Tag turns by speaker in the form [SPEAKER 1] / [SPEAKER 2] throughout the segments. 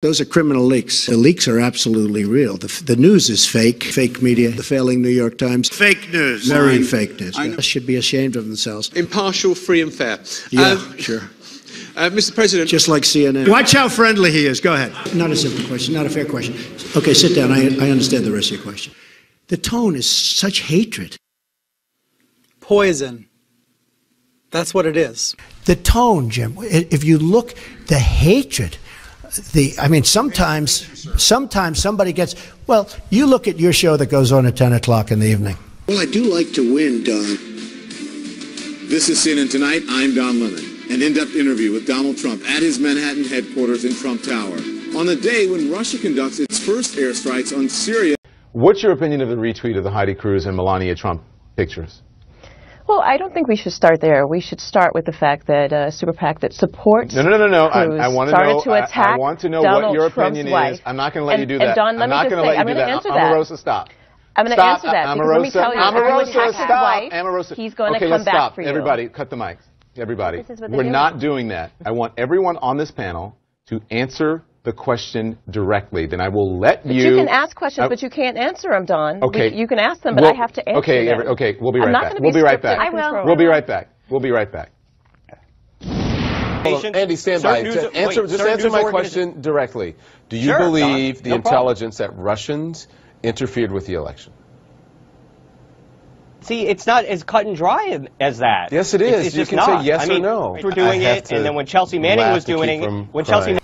[SPEAKER 1] Those are criminal leaks. The leaks are absolutely real. The news is fake. Fake media. The failing New York Times.
[SPEAKER 2] Fake news.
[SPEAKER 1] Very fake news. They should be ashamed of themselves.
[SPEAKER 3] Impartial, free and fair.
[SPEAKER 1] Yeah, sure.
[SPEAKER 3] Mr. President.
[SPEAKER 1] Just like CNN.
[SPEAKER 2] Watch how friendly he is. Go ahead.
[SPEAKER 1] Not a simple question. Not a fair question. Okay, sit down. I understand the rest of your question. The tone is such hatred.
[SPEAKER 4] Poison. That's what it is.
[SPEAKER 1] The tone, Jim. If you look, the hatred. I mean, sometimes somebody gets, well, you look at your show that goes on at 10 o'clock in the evening. Well, I do like to win, Don.
[SPEAKER 5] This is CNN Tonight. I'm Don Lemon. An in-depth interview with Donald Trump at his Manhattan headquarters in Trump Tower on the day when Russia conducts its first airstrikes on Syria.
[SPEAKER 6] What's your opinion of the retweet of the Heidi Cruz and Melania Trump pictures?
[SPEAKER 7] Well, I don't think we should start there. We should start with the fact that a super PAC that supports
[SPEAKER 6] No.
[SPEAKER 7] Cruz
[SPEAKER 6] I want to know
[SPEAKER 7] Donald
[SPEAKER 6] what your
[SPEAKER 7] Trump's
[SPEAKER 6] opinion
[SPEAKER 7] wife.
[SPEAKER 6] is. I'm not going to let you do that.
[SPEAKER 7] And Don, let me just say, I'm going to answer that.
[SPEAKER 6] Omarosa, stop.
[SPEAKER 7] I'm going to answer that because let me tell you,
[SPEAKER 6] Omarosa, stop.
[SPEAKER 7] Wife, he's going to
[SPEAKER 6] okay,
[SPEAKER 7] come back
[SPEAKER 6] stop.
[SPEAKER 7] for you.
[SPEAKER 6] Everybody, cut the mics. Everybody, we're
[SPEAKER 7] do.
[SPEAKER 6] not doing that. I want everyone on this panel to answer the question directly. Then I will let you.
[SPEAKER 7] You can ask questions, but you can't answer them, Don.
[SPEAKER 6] Okay.
[SPEAKER 7] You can ask them, but I have to answer them.
[SPEAKER 6] Okay. We'll be right back. We'll be right back.
[SPEAKER 7] I will.
[SPEAKER 6] We'll be right back. We'll be right back.
[SPEAKER 8] Andy, stand by. Just answer my question directly. Do you believe the intelligence that Russians interfered with the election?
[SPEAKER 9] See, it's not as cut and dry as that.
[SPEAKER 8] Yes, it is.
[SPEAKER 9] It's
[SPEAKER 8] you
[SPEAKER 9] just
[SPEAKER 8] can
[SPEAKER 9] not.
[SPEAKER 8] say yes or no.
[SPEAKER 9] We're doing it, and then when Chelsea Manning was doing it,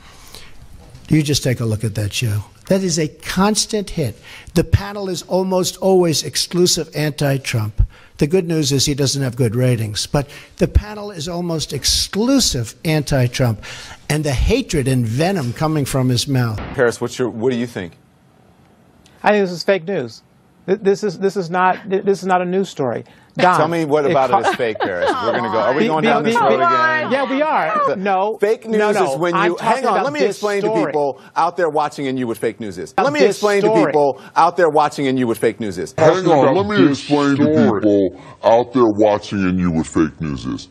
[SPEAKER 1] You just take a look at that show. That is a constant hit. The panel is almost always exclusive anti-Trump. The good news is he doesn't have good ratings, but the panel is almost exclusive anti-Trump, and the hatred and venom coming from his mouth.
[SPEAKER 6] Paris, what do you think?
[SPEAKER 10] I think this is fake news. This is not a news story. Don,
[SPEAKER 6] tell me what about it is fake, Paris. We're going to go. Are we going down this road again?
[SPEAKER 10] Yeah, we are. No.
[SPEAKER 6] Fake news is when you. Hang on. Let me explain to people out there watching and you what fake news is. Let me explain to people out there watching and you what fake news is.
[SPEAKER 11] Hang on. Let me explain to people out there watching and you what fake news is.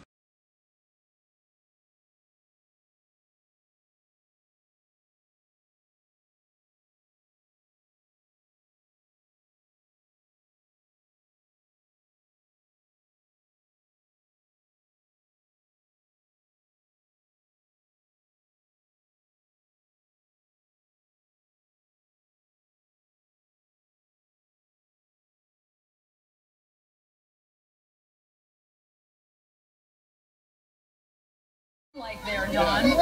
[SPEAKER 12] Like there, Don.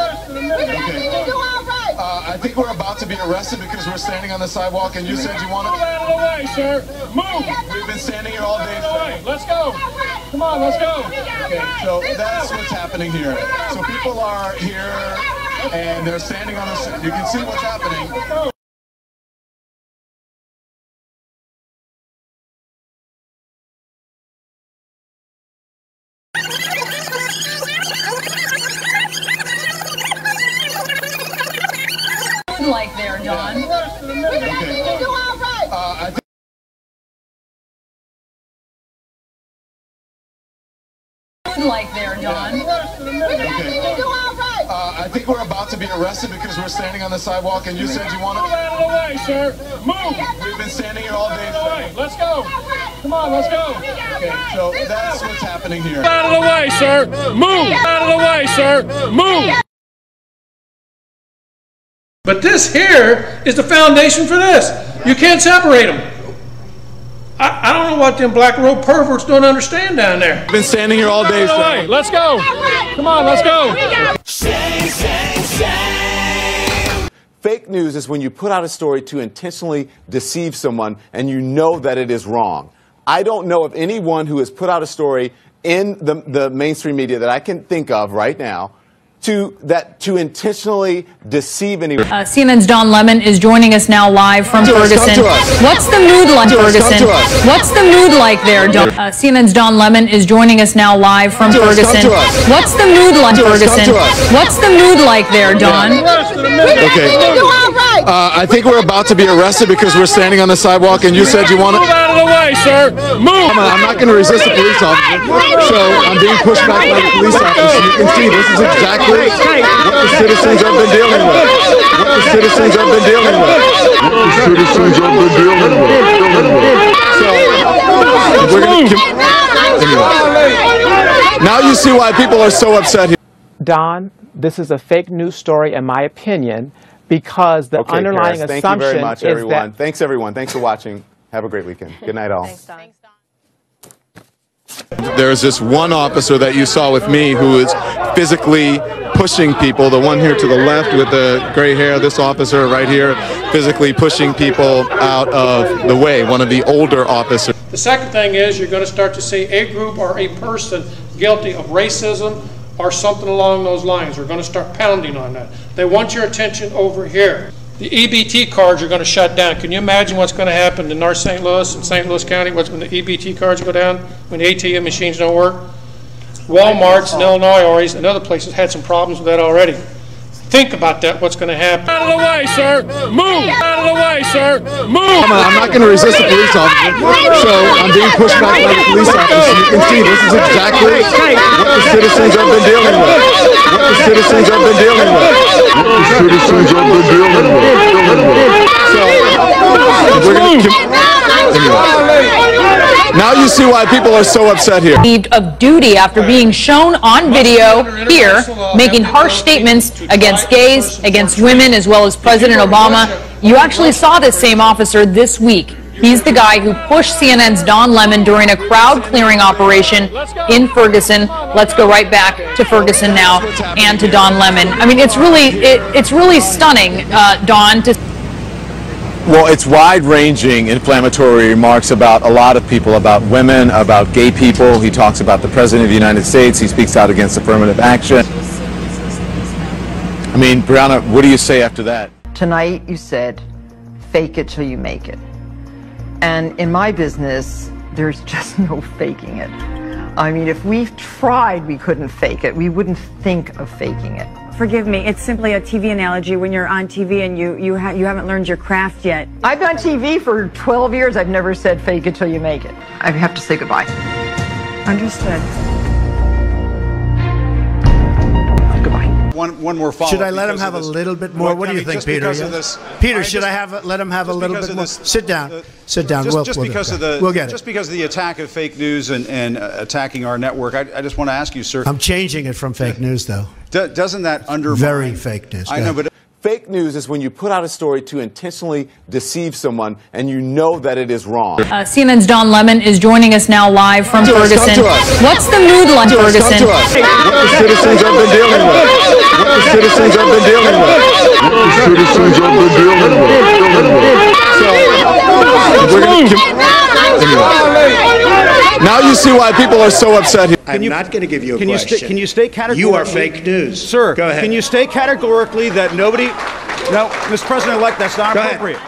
[SPEAKER 13] I think we're about to be arrested because we're standing on the sidewalk and you said you want to...
[SPEAKER 12] Move out of the way, sir. Move.
[SPEAKER 13] We've been standing here all day, sir.
[SPEAKER 12] Let's go. Come on, let's go.
[SPEAKER 13] Okay, so that's what's happening here. So people are here and they're standing on the... You can see what's happening.
[SPEAKER 12] Like there, Don. Like there, Don.
[SPEAKER 13] I think we're about to be arrested because we're standing on the sidewalk and you said you want to...
[SPEAKER 12] Move out of the way, sir. Move.
[SPEAKER 13] We've been standing here all day, sir.
[SPEAKER 12] Let's go. Come on, let's go.
[SPEAKER 13] Okay, so that's what's happening here.
[SPEAKER 12] Move out of the way, sir. Move out of the way, sir. Move.
[SPEAKER 14] But this here is the foundation for this. You can't separate them. I don't know what them black robe perverts don't understand down there.
[SPEAKER 13] I've been standing here all day, sir.
[SPEAKER 12] Let's go. Come on, let's go.
[SPEAKER 6] Shame. Fake news is when you put out a story to intentionally deceive someone and you know that it is wrong. I don't know of anyone who has put out a story in the mainstream media that I can think of right now to intentionally deceive anyone.
[SPEAKER 15] CNN's Don Lemon is joining us now live from Ferguson. What's the mood like, Ferguson? What's the mood like there, Don? CNN's Don Lemon is joining us now live from Ferguson. What's the mood like, Ferguson? What's the mood like there, Don?
[SPEAKER 13] Okay. I think we're about to be arrested because we're standing on the sidewalk and you said you want to...
[SPEAKER 12] Move out of the way, sir. Move.
[SPEAKER 13] I'm not going to resist a police officer, so I'm being pushed back by the police officer. You can see this is exactly
[SPEAKER 6] what the citizens have been dealing with. What the citizens have been dealing with.
[SPEAKER 11] What the citizens have been dealing with.
[SPEAKER 6] So, we're going to... Anyway. Now you see why people are so upset here.
[SPEAKER 10] Don, this is a fake news story, in my opinion, because the underlying assumption
[SPEAKER 6] thank you very much,
[SPEAKER 10] is
[SPEAKER 6] everyone.
[SPEAKER 10] that...
[SPEAKER 6] Thanks, everyone. Thanks for watching. Have a great weekend. Good night, all.
[SPEAKER 7] Thanks, Don.
[SPEAKER 6] There's this one officer that you saw with me who is physically pushing people, the one here to the left with the gray hair, this officer right here, physically pushing people out of the way, one of the older officers.
[SPEAKER 14] The second thing is you're going to start to see a group or a person guilty of racism or something along those lines. We're going to start pounding on that. They want your attention over here. The EBT cards are going to shut down. Can you imagine what's going to happen in North St. Louis and St. Louis County when the EBT cards go down, when the ATM machines don't work? Walmarts in Illinois and other places had some problems with that already. Think about that, what's going to happen.
[SPEAKER 12] Out of the way, sir! Move! Out of the way, sir! Move!
[SPEAKER 6] I'm not going to resist the police officer, so I'm being pushed back by the police officer. You can see this is exactly what the citizens have been dealing with. What the citizens have been dealing with.
[SPEAKER 11] What the citizens have been dealing with.
[SPEAKER 6] So, we're going to... Now you see why people are so upset here.
[SPEAKER 15] Of duty after being shown on video here making harsh statements against gays, against women, as well as President Obama. You actually saw this same officer this week. He's the guy who pushed CNN's Don Lemon during a crowd clearing operation in Ferguson. Let's go right back to Ferguson now and to Don Lemon. I mean, it's really stunning, Don, to...
[SPEAKER 6] Well, it's wide-ranging inflammatory remarks about a lot of people, about women, about gay people. He talks about the President of the United States. He speaks out against affirmative action. I mean, Brianna, what do you say after that?
[SPEAKER 16] Tonight you said, fake it till you make it. And in my business, there's just no faking it. I mean, if we tried, we couldn't fake it. We wouldn't think of faking it.
[SPEAKER 17] Forgive me, it's simply a TV analogy when you're on TV and you haven't learned your craft yet.
[SPEAKER 16] I've been on TV for 12 years. I've never said fake it till you make it. I have to say goodbye.
[SPEAKER 17] Understood.
[SPEAKER 16] Goodbye.
[SPEAKER 18] One more follow-up.
[SPEAKER 1] Should I let him have a little bit more? What do you think, Peter? Peter, should I let him have a little bit more? Sit down. Sit down. We'll get it.
[SPEAKER 18] Just because of the attack of fake news and attacking our network, I just want to ask you, sir.
[SPEAKER 1] I'm changing it from fake news, though.
[SPEAKER 18] Doesn't that undermine?
[SPEAKER 1] Very fake news.
[SPEAKER 18] I know, but
[SPEAKER 6] fake news is when you put out a story to intentionally deceive someone and you know that it is wrong.
[SPEAKER 15] CNN's Don Lemon is joining us now live from Ferguson. What's the mood like, Ferguson?
[SPEAKER 6] What the citizens have been dealing with. What the citizens have been dealing with.
[SPEAKER 11] What the citizens have been dealing with.
[SPEAKER 6] So, we're going to... Now you see why people are so upset here.
[SPEAKER 2] I'm not going to give you a question.
[SPEAKER 18] Can you state categorically?
[SPEAKER 2] You are fake news.
[SPEAKER 18] Sir,
[SPEAKER 2] go ahead.
[SPEAKER 18] Can you state categorically that nobody... No, Mr. President-elect, that's not appropriate.